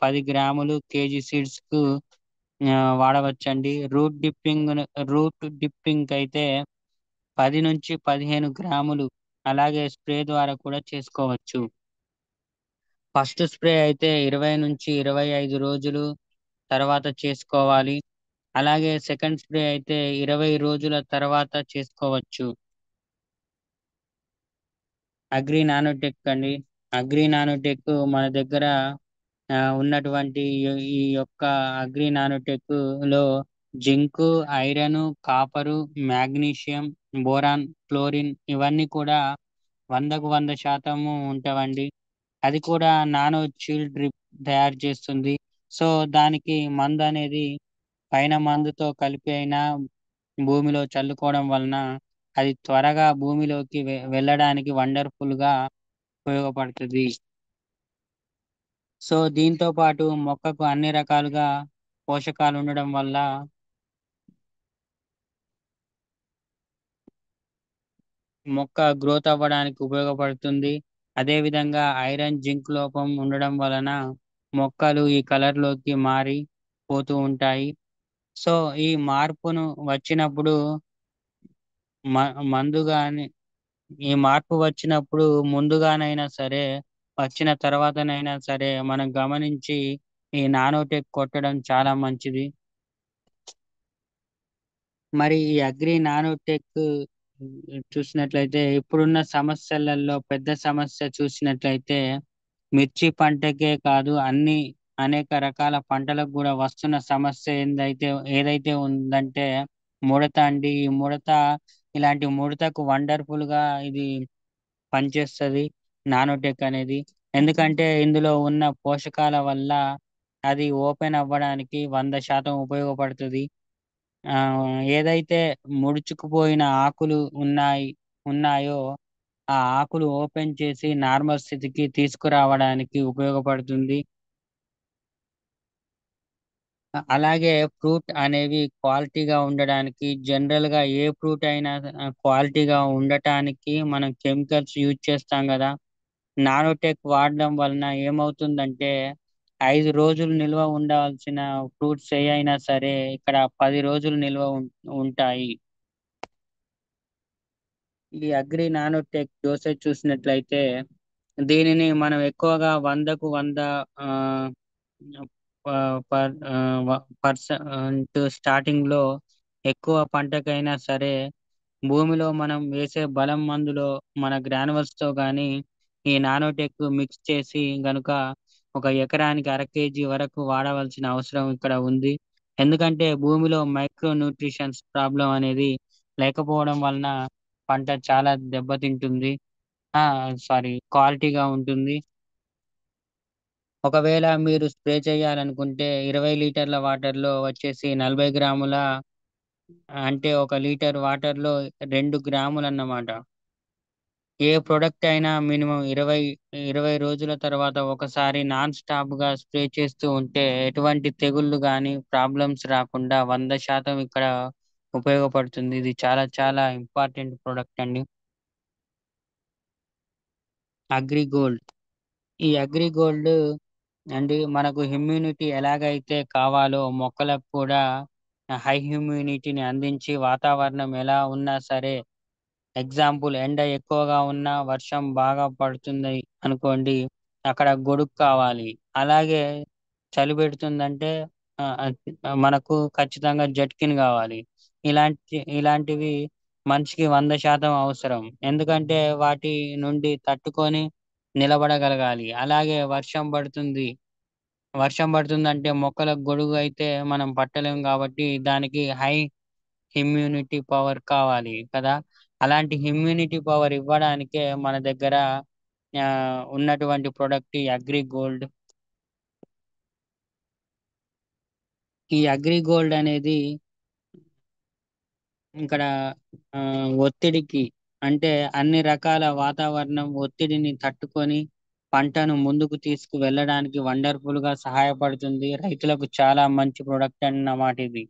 10 గ్రాములు కేజీ సీడ్స్ కు వాడవచ్చండి. రూట్ డిప్పింగ్ అయితే 10 నుంచి 15 గ్రాములు అలాగే స్ప్రే ద్వారా కూడా చేసుకోవచ్చు. ఫస్ట్ స్ప్రే అయితే 20 నుంచి 25 రోజులు తర్వాత చేసుకోవాలి. అలాగే సెకండ్ స్ప్రే అయితే 20 రోజుల తర్వాత చేసుకోవచ్చు. అగ్రి నానోటెక్ అండి. అగ్రి నానోటెక్ మన దగ్గర ఉన్నటువంటి ఈ యొక్క అగ్రి నానోటెక్ లో zinc, iron, copper, magnesium, boron, chlorine ఇవన్నీ కూడా 100% ఉంటావండి. అది కూడా నానో చీల్ డ్రిప్ తయారు చేస్తుంది. సో దానికి మందు అనేది పైన మందుతో కలిపి అయినా భూమిలో చల్లుకోవడం వలన అది త్వరగా భూమిలోకి వెళ్ళడానికి వండర్ఫుల్ గా ఉపయోగపడుతుంది. సో దీంతో పాటు మొక్కకు అన్ని రకాలుగా పోషకాలు ఉండడం వల్ల మొక్క గ్రోత్ అవ్వడానికి ఉపయోగపడుతుంది. అదే విధంగా ఐరన్, జింక్ లోపం ఉండడం వలన మొక్కలు ఈ కలర్ లోకి మారి పోతూ ఉంటాయి. సో ఈ మార్పును వచ్చినప్పుడు మందు గాని ఈ మార్పు వచ్చినప్పుడు ముందుగానైనా సరే వచ్చిన తర్వాతనైనా సరే మనం గమనించి ఈ నానోటెక్ కొట్టడం చాలా మంచిది. మరి ఈ అగ్రి నానోటెక్ చూసినట్లయితే ఇప్పుడున్న సమస్యలలో పెద్ద సమస్య చూసినట్లయితే మిర్చి పంటకే కాదు అనేక రకాల పంటలకు కూడా వస్తున్న సమస్య ఏదైతే ఉందంటే ముడత అండి. ఈ ముడత ఇలాంటి ముడతకు వండర్ఫుల్ గా ఇది పనిచేస్తది నానోటెక్ అనేది. ఎందుకంటే ఇందులో ఉన్న పోషకాల వల్ల అది ఓపెన్ అవ్వడానికి 100% ఉపయోగపడుతుంది. ఆ ఏదైతే ముడుచుకుపోయిన ఆకులు ఉన్నాయో ఆ ఆకులు ఓపెన్ చేసి నార్మల్ స్థితికి తీసుకురావడానికి ఉపయోగపడుతుంది. అలాగే ఫ్రూట్ అనేవి క్వాలిటీగా ఉండడానికి జనరల్ గా ఏ ఫ్రూట్ అయినా క్వాలిటీగా ఉండటానికి మనం కెమికల్స్ యూజ్ చేస్తాం కదా. నానోటెక్ వాడడం వలన ఏమవుతుందంటే 5 రోజులు నిల్వ ఉండాల్సిన ఫ్రూట్స్ ఏ అయినా సరే ఇక్కడ 10 రోజులు నిల్వ ఉంటాయి. ఈ అగ్రి నానోటెక్ డోసేజ్ చూసినట్లయితే దీనిని మనం ఎక్కువగా 100కు 100 ఆ, పర్సెంట్ స్టార్టింగ్ లో ఎక్కువ పంటకైనా సరే భూమిలో మనం వేసే బలం మందులో మన గ్రానువల్స్ తో గాని ఈ నానోటెక్ మిక్స్ చేసి గనుక ఒక ఎకరానికి అర కేజీ వరకు వాడవలసిన అవసరం ఇక్కడ ఉంది. ఎందుకంటే భూమిలో మైక్రో న్యూట్రిషన్స్ ప్రాబ్లం అనేది లేకపోవడం వలన పంట చాలా దెబ్బతింటుంది. సారీ, క్వాలిటీగా ఉంటుంది. ఒకవేళ మీరు స్ప్రే చేయాలనుకుంటే 20 లీటర్ల వాటర్ లో వచ్చేసి 40 గ్రాముల అంటే 1 లీటర్ వాటర్ లో 2 గ్రాములు అన్నమాట. ఏ ప్రొడక్ట్ అయినా మినిమం 20 రోజుల తర్వాత ఒకసారి నాన్ స్టాప్ గా స్ప్రే చేస్తూ ఉంటే ఎటువంటి తెగుళ్ళు గాని ప్రాబ్లమ్స్ రాకుండా 100% ఇక్కడ ఉపయోగపడుతుంది. ఇది చాలా చాలా ఇంపార్టెంట్ ప్రొడక్ట్ అండి. అగ్రిగోల్డ్. ఈ అగ్రిగోల్డ్ అండి మనకు ఇమ్యూనిటీ ఎలాగైతే కావాలో మొక్కలకు కూడా హై ఇమ్యూనిటీని అందించి వాతావరణం ఎలా ఉన్నా సరే ఎగ్జాంపుల్ ఎండ ఎక్కువగా ఉన్నా వర్షం బాగా పడుతుంది అనుకోండి, అక్కడ గొడుగు కావాలి. అలాగే చలి పెడుతుందంటే మనకు ఖచ్చితంగా జట్కిన్ కావాలి. ఇలాంటివి మనిషికి 100% అవసరం. ఎందుకంటే వాటి నుండి తట్టుకొని నిలబడగలగాలి. అలాగే వర్షం పడుతుందంటే మొక్కలకు గొడుగు అయితే మనం పట్టలేం కాబట్టి దానికి హై ఇమ్యూనిటీ పవర్ కావాలి కదా. అలాంటి ఇమ్యూనిటీ పవర్ ఇవ్వడానికే మన దగ్గర ఉన్నటువంటి ప్రొడక్ట్ ఈ అగ్రి గోల్డ్. ఈ అగ్రి గోల్డ్ అనేది ఇక్కడ ఆ, ఒత్తిడికి, అంటే అన్ని రకాల వాతావరణం ఒత్తిడిని తట్టుకొని పంటను ముందుకు తీసుకు వెళ్ళడానికి వండర్ఫుల్ గా సహాయపడుతుంది. రైతులకు చాలా మంచి ప్రొడక్ట్ అన్నమాట ఇది.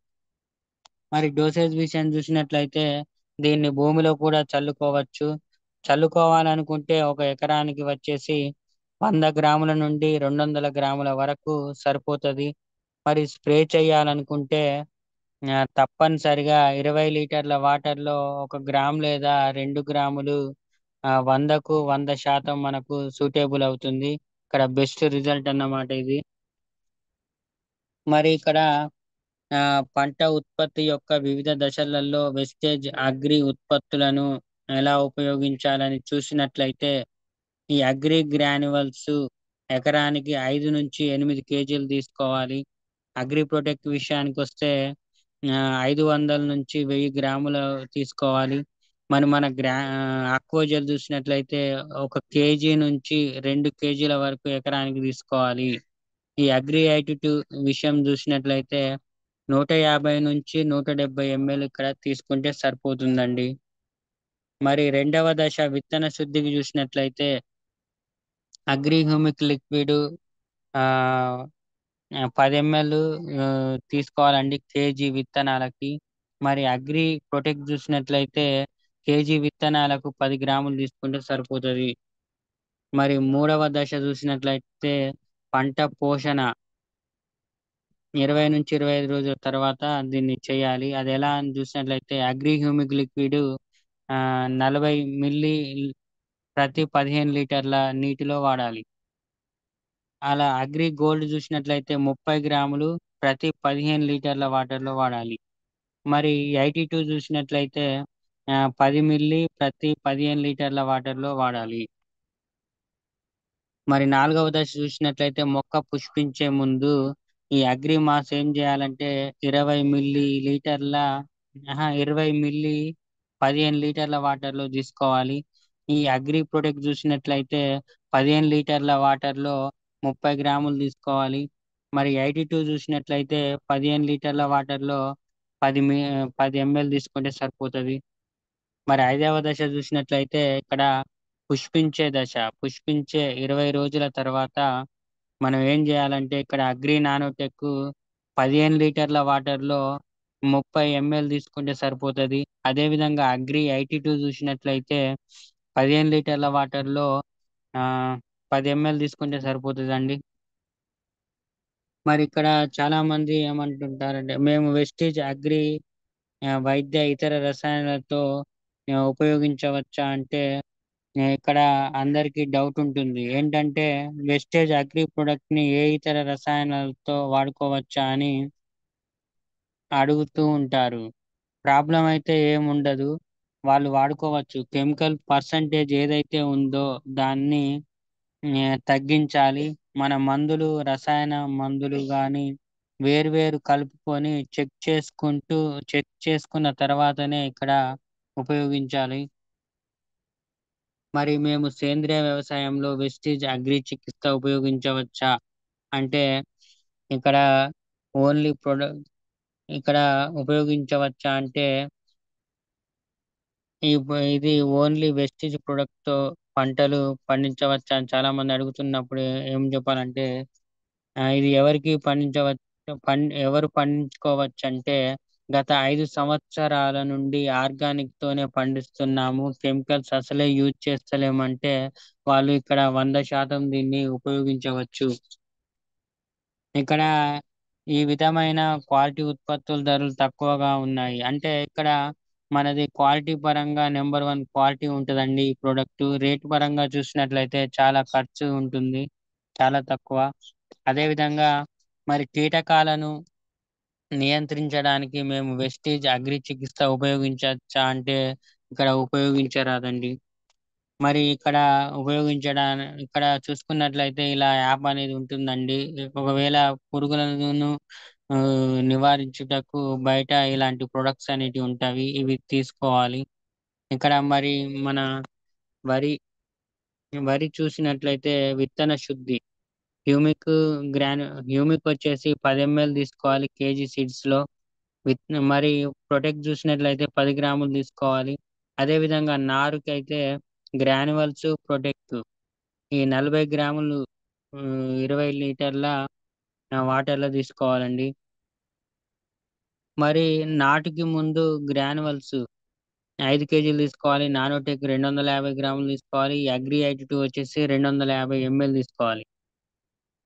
మరి డోసేజ్ విషయం చూసినట్లయితే దీన్ని భూమిలో కూడా చల్లుకోవచ్చు. చల్లుకోవాలనుకుంటే ఒక ఎకరానికి వచ్చేసి 100 గ్రాముల నుండి 200 గ్రాముల వరకు సరిపోతది. మరి స్ప్రే చేయాలనుకుంటే తప్పనిసరిగా 20 లీటర్ల వాటర్లో 1 గ్రామ్ లేదా 2 గ్రాములు 100% మనకు సూటేబుల్ అవుతుంది. ఇక్కడ బెస్ట్ రిజల్ట్ అన్నమాట ఇది. మరి ఇక్కడ ఆ, పంట ఉత్పత్తి యొక్క వివిధ దశలలో వెస్టేజ్ అగ్రి ఉత్పత్తులను ఎలా ఉపయోగించాలని చూసినట్లయితే ఈ అగ్రి గ్రాన్యువల్స్ ఎకరానికి 5 నుంచి 8 కేజీలు తీసుకోవాలి. అగ్రి ప్రొటెక్ట్ విషయానికి వస్తే 500 నుంచి 1000 గ్రాములు తీసుకోవాలి. మరి మన అక్వోజల్ చూసినట్లయితే 1 కేజీ నుంచి 2 కేజీల వరకు ఎకరానికి తీసుకోవాలి. ఈ అగ్రి ఐటి విషయం చూసినట్లయితే 150 నుంచి 170 ml ఇక్కడ తీసుకుంటే సరిపోతుందండి. మరి రెండవ దశ విత్తన శుద్ధికి చూసినట్లయితే అగ్రి హ్యూమిక్ లిక్విడ్ ఆ 10 ml తీసుకోవాలండి కేజీ విత్తనాలకి. మరి అగ్రి ప్రొటెక్ట్ చూసినట్లయితే కేజీ విత్తనాలకు 10 గ్రాములు తీసుకుంటే సరిపోతుంది. మరి మూడవ దశ చూసినట్లయితే పంట పోషణ 20 నుంచి 25 రోజుల తర్వాత దీన్ని చేయాలి. అది ఎలా అని చూసినట్లయితే అగ్రి హ్యూమిక్ లిక్విడ్ 40 మిల్లీ ప్రతి 15 లీటర్ల నీటిలో వాడాలి. అలా అగ్రి గోల్డ్ చూసినట్లయితే 30 గ్రాములు ప్రతి 15 లీటర్ల వాటర్లో వాడాలి. మరి 82 చూసినట్లయితే 10 మిల్లీ ప్రతి 15 లీటర్ల వాటర్లో వాడాలి. మరి నాలుగవ దశ చూసినట్లయితే మొక్క పుష్పించే ముందు ఈ అగ్రి మాస్ ఏం చేయాలంటే 20 మిల్లీ 15 లీటర్ల వాటర్లో తీసుకోవాలి. ఈ అగ్రి ప్రొడక్ట్ చూసినట్లయితే 15 లీటర్ల వాటర్లో 30 గ్రాములు తీసుకోవాలి. మరి 82 చూసినట్లయితే 15 లీటర్ల వాటర్లో 10 ml తీసుకుంటే సరిపోతుంది. మరి ఐదవ దశ చూసినట్లయితే ఇక్కడ పుష్పించే దశ. పుష్పించే 20 రోజుల తర్వాత మనం ఏం చేయాలంటే ఇక్కడ అగ్రి నానోటెక్ 15 లీటర్ల వాటర్లో 30 ml తీసుకుంటే సరిపోతుంది. అదేవిధంగా అగ్రి ఐటి చూసినట్లయితే 15 లీటర్ల వాటర్లో ఆ 10 ml తీసుకుంటే సరిపోతుందండి. మరి ఇక్కడ చాలా మంది ఏమంటుంటారంటే మేము వెస్టీజ్ అగ్రి వైద్య ఇతర రసాయనాలతో ఉపయోగించవచ్చా అంటే ఇక్కడ అందరికీ డౌట్ ఉంటుంది. ఏంటంటే వెస్టేజ్ అగ్రి ప్రొడక్ట్ ని ఏ ఇతర రసాయనాలతో వాడుకోవచ్చా అని అడుగుతూ ఉంటారు. ప్రాబ్లం అయితే ఏముండదు, వాళ్ళు వాడుకోవచ్చు. కెమికల్ పర్సంటేజ్ ఏదైతే ఉందో దాన్ని తగ్గించాలి. మన మందులు రసాయన మందులు కానీ వేరువేరు కలుపుకొని చెక్ చేసుకున్న తర్వాతనే ఇక్కడ ఉపయోగించాలి. మరి మేము సేంద్రియ వ్యవసాయంలో వెస్టీజ్ అగ్రి చికిత్స ఉపయోగించవచ్చా అంటే ఇక్కడ ఓన్లీ ప్రొడక్ట్ ఇక్కడ ఉపయోగించవచ్చా అంటే ఇది ఓన్లీ వెస్టీజ్ ప్రొడక్ట్ తో పంటలు పండించవచ్చా అని చాలా మంది అడుగుతున్నప్పుడు ఏం చెప్పాలంటే ఇది ఎవరు పండించుకోవచ్చు అంటే గత 5 సంవత్సరాల నుండి ఆర్గానిక్ తోనే పండిస్తున్నాము, కెమికల్స్ అసలే యూజ్ చేస్తలేమంటే వాళ్ళు ఇక్కడ 100% దీన్ని ఉపయోగించవచ్చు. ఇక్కడ ఈ విధమైన క్వాలిటీ ఉత్పత్తుల ధరలు తక్కువగా ఉన్నాయి. అంటే ఇక్కడ మనది క్వాలిటీ పరంగా నెంబర్ 1 క్వాలిటీ ఉంటుందండి. ఈ ప్రోడక్ట్ రేట్ పరంగా చూసినట్లయితే చాలా ఖర్చు ఉంటుంది, చాలా తక్కువ. అదే విధంగా మరి కీటకాలను నియంత్రించడానికి మేము వెస్టీజ్ అగ్రి చికిత్స ఉపయోగించవచ్చా అంటే ఇక్కడ ఉపయోగించరాదండి. మరి ఇక్కడ చూసుకున్నట్లయితే ఇలా యాప్ అనేది ఉంటుందండి. ఒకవేళ పురుగులను ఆ, నివారించుటకు బయట ఇలాంటి ప్రొడక్ట్స్ అనేటివి ఉంటాయి, ఇవి తీసుకోవాలి. ఇక్కడ మరి మన వరి వరి చూసినట్లయితే విత్తన శుద్ధి హ్యూమిక్ హ్యూమిక్ వచ్చేసి 10 ml తీసుకోవాలి కేజీ సీడ్స్ లో. మరి ప్రొటెక్ట్ చూసినట్లయితే 10 గ్రాములు తీసుకోవాలి. అదే విధంగా నారుకి అయితే గ్రాన్యువల్స్ ప్రొటెక్ట్ ఈ 40 గ్రాములు 20 లీటర్ల వాటర్ లో తీసుకోవాలండి. మరి నాటుకి ముందు గ్రాన్యువల్స్ 5 కేజీలు తీసుకోవాలి. నానోటెక్ 250 గ్రాములు తీసుకోవాలి. అగ్రి 82 వచ్చేసి 250 ml తీసుకోవాలి.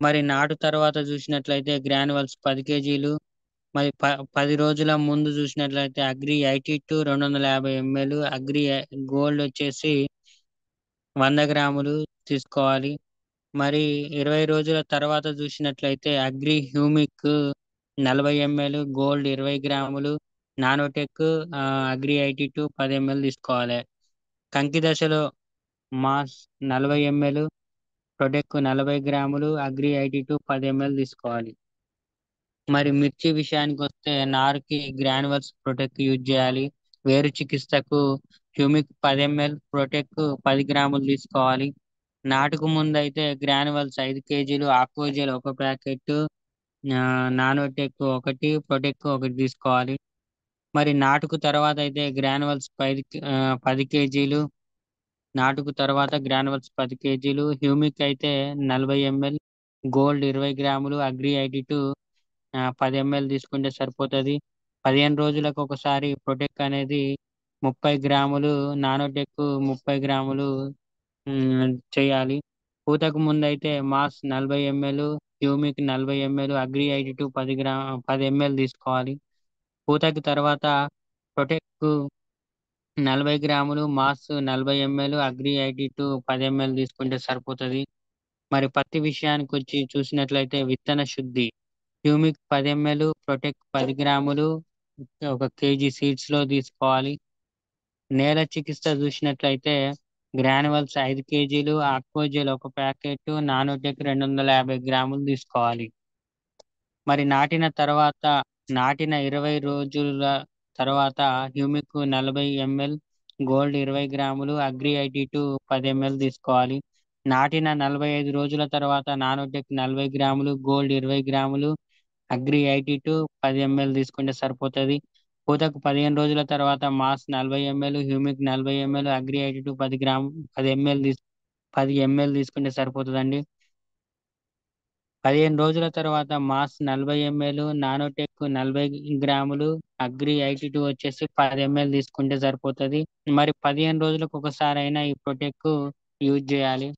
మరి నాటు తర్వాత చూసినట్లయితే గ్రాన్యువల్స్ 10 కేజీలు. మరి 10 రోజుల ముందు చూసినట్లయితే అగ్రి 82 250 ml, అగ్రి గోల్డ్ వచ్చేసి 100 గ్రాములు తీసుకోవాలి. మరి 20 రోజుల తర్వాత చూసినట్లయితే అగ్రి హ్యూమిక్ 40 ml, గోల్డ్ 20 గ్రాములు, నానోటెక్ అగ్రి 82 10 ml తీసుకోవాలి. కంకి దశలో మాస్ 40 ml, ప్రొటెక్ 40 గ్రాములు, అగ్రి 82 10 ml తీసుకోవాలి. మరి మిర్చి విషయానికి వస్తే నారుకి గ్రాన్యువల్స్ ప్రొటెక్ట్ యూజ్ చేయాలి. వేరు చికిత్సకు హ్యూమిక్ 10 ml, ప్రొటెక్ 10 గ్రాములు తీసుకోవాలి. నాటుకు ముందు అయితే గ్రాన్యువల్స్ 5 కేజీలు, ఆక్వోజెల్ 1 ప్యాకెట్, నానోటెక్ 1, ప్రొటెక్ 1 తీసుకోవాలి. మరి నాటుకు తర్వాత అయితే గ్రాన్యువల్స్ 10 కేజీలు, నాటుకు తర్వాత గ్రాన్యువల్స్ 10 కేజీలు, హ్యూమిక్ అయితే 40 ml, గోల్డ్ 20 గ్రాములు, అగ్రి 82 10 ml తీసుకుంటే సరిపోతుంది. 15 రోజులకు ఒకసారి ప్రొటెక్ అనేది 30 గ్రాములు, నానోటెక్ 30 గ్రాములు చేయాలి. పూతకు ముందు అయితే mass 40 ml, humic 40 ml, agri 82 10 ml తీసుకోవాలి. పూతకి తర్వాత ప్రొటెక్ 40 గ్రాములు, మాస్ 40 ml, అగ్రి 82 10 ml తీసుకుంటే సరిపోతుంది. మరి పత్తి విషయానికి వచ్చి చూసినట్లయితే విత్తన శుద్ధి హ్యూమిక్ 10 ml, ప్రొటెక్ట్ 10 గ్రాములు 1 కేజీ సీడ్స్ లో తీసుకోవాలి. నేల చికిత్స చూసినట్లయితే గ్రాన్యువల్స్ 5 కేజీలు, ఆక్వోజెల్ 1 ప్యాకెట్, నానోటెక్ 250 గ్రాములు తీసుకోవాలి. మరి నాటిన 20 రోజుల తర్వాత హ్యూమిక్ 40 ml, గోల్డ్ 20 గ్రాములు, అగ్రి 82 10 ml తీసుకోవాలి. నాటిన 45 రోజుల తర్వాత నానోటెక్ 40 గ్రాములు, గోల్డ్ 20 గ్రాములు, అగ్రి 82 10 ml తీసుకుంటే సరిపోతుంది. పూతకు 15 రోజుల తర్వాత mass 40 ml, humic 40 ml, agri 82 10 ml తీసుకుంటే సరిపోతుందండి. 15 రోజుల తర్వాత మాస్ 40 ml, నానోటెక్ 40 గ్రాములు, అగ్రి 82 వచ్చేసి 10 ml తీసుకుంటే సరిపోతుంది. మరి 15 రోజులకు ఒకసారి అయినా ఈ ప్రొటెక్ట్ యూజ్ చేయాలి.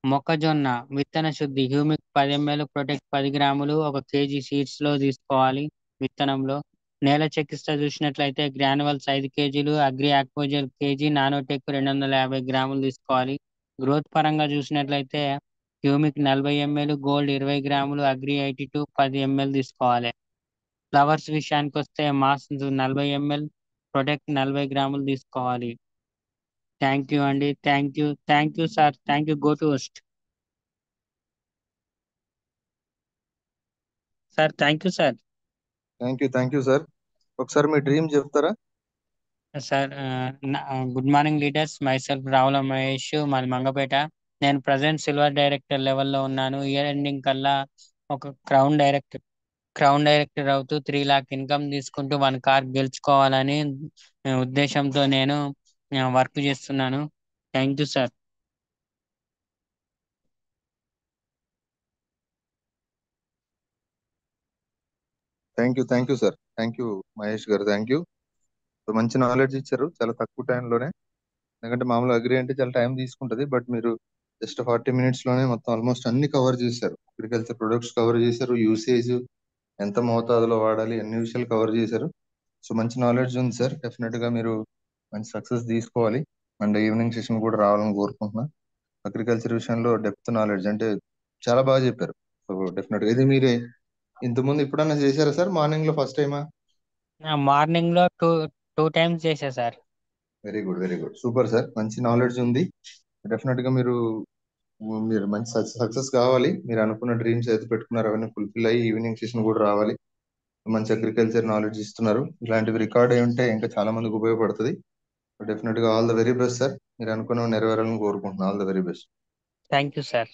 మొక్కజొన్న విత్తన శుద్ధి హ్యూమిక్ 10 ml, ప్రొటెక్ట్ 10 గ్రాములు 1 కేజీ సీడ్స్ లో తీసుకోవాలి. విత్తనంలో నేల చికిత్స చూసినట్లయితే గ్రాన్యువల్స్ 5 కేజీలు, అగ్రి ఆక్వోజెల్ కేజీ, నానోటెక్ 250 గ్రాములు తీసుకోవాలి. గ్రోత్ పరంగా చూసినట్లయితే హ్యూమిక్ 40 ml, గోల్డ్ 20 గ్రాములు, అగ్రి 82 10 ml తీసుకోవాలి. ఫ్లవర్స్ విషయానికి వస్తే మాస్ 40 ml, ప్రొటెక్ట్ 40 గ్రాములు తీసుకోవాలి. థ్యాంక్ యూ అండి. Thank you sir. Thank you. Go to host sir. Thank you sir. Thank you sir. ఒకసారి మీ డ్రీమ్ చెప్తారా? Sir good morning leaders. My self Ravula Mahesh, మాది మంగపేట. నేను ప్రజెంట్ సిల్వర్ డైరెక్టర్ లెవెల్లో ఉన్నాను. ఇయర్ ఎండింగ్ కల్లా ఒక క్రౌన్ డైరెక్టర్ అవుతూ 3 లాక్ ఇన్కమ్ తీసుకుంటూ 1 కార్ గెలుచుకోవాలని ఉద్దేశంతో నేను వర్క్ చేస్తున్నాను. Thank you sir. Thank you sir. Thank you Mahesh గారు. Thank you. మంచి నాలెడ్జ్ ఇచ్చారు చాలా తక్కువ టైంలోనే. ఎందుకంటే మామూలు అగ్రి అంటే చాలా టైం తీసుకుంటది, బట్ మీరు జస్ట్ 40 మినిట్స్ లోనే మొత్తం ఆల్మోస్ట్ అన్ని కవర్ చేశారు. అగ్రికల్చర్ ప్రొడక్ట్స్ కవర్ చేశారు, యూసేజ్ ఎంత మోతాదులో వాడాలి, అన్ని విషయాలు కవర్ చేశారు. సో మంచి నాలెడ్జ్ ఉంది సార్. డెఫినెట్ గా మీరు మంచి సక్సెస్ తీసుకోవాలి. అండ్ ఈవినింగ్ సెషన్ కూడా రావాలని కోరుకుంటున్నా. అగ్రికల్చర్ విషయంలో డెప్త్ నాలెడ్జ్ అంటే చాలా బాగా చెప్పారు. సో డెఫినెట్ గా ఇది మీరే ఇంతకుముందు ఎప్పుడన్నా చేశారా సార్? మార్నింగ్ లో ఫస్ట్ టైమా? మార్నింగ్ లో టూ టైమ్స్ చేశా sir. Very good, very good, super sir. మంచి నాలెడ్జ్ ఉంది. డెఫినెట్ గా మీరు మంచి సక్సెస్ కావాలి. మీరు అనుకున్న డ్రీమ్స్ అయితే పెట్టుకున్నారు అవన్నీ ఫుల్ఫిల్ అయ్యి ఈవినింగ్ సెషన్ కూడా రావాలి. మంచి అగ్రికల్చర్ నాలెడ్జ్ ఇస్తున్నారు. ఇలాంటివి రికార్డ్ అయి ఉంటే ఇంకా చాలా మందికి ఉపయోగపడుతుంది. డెఫినెట్ గా all the very best sir. మీరు అనుకున్న నెరవేరాలని కోరుకుంటున్నాను. All the very best. Thank you sir.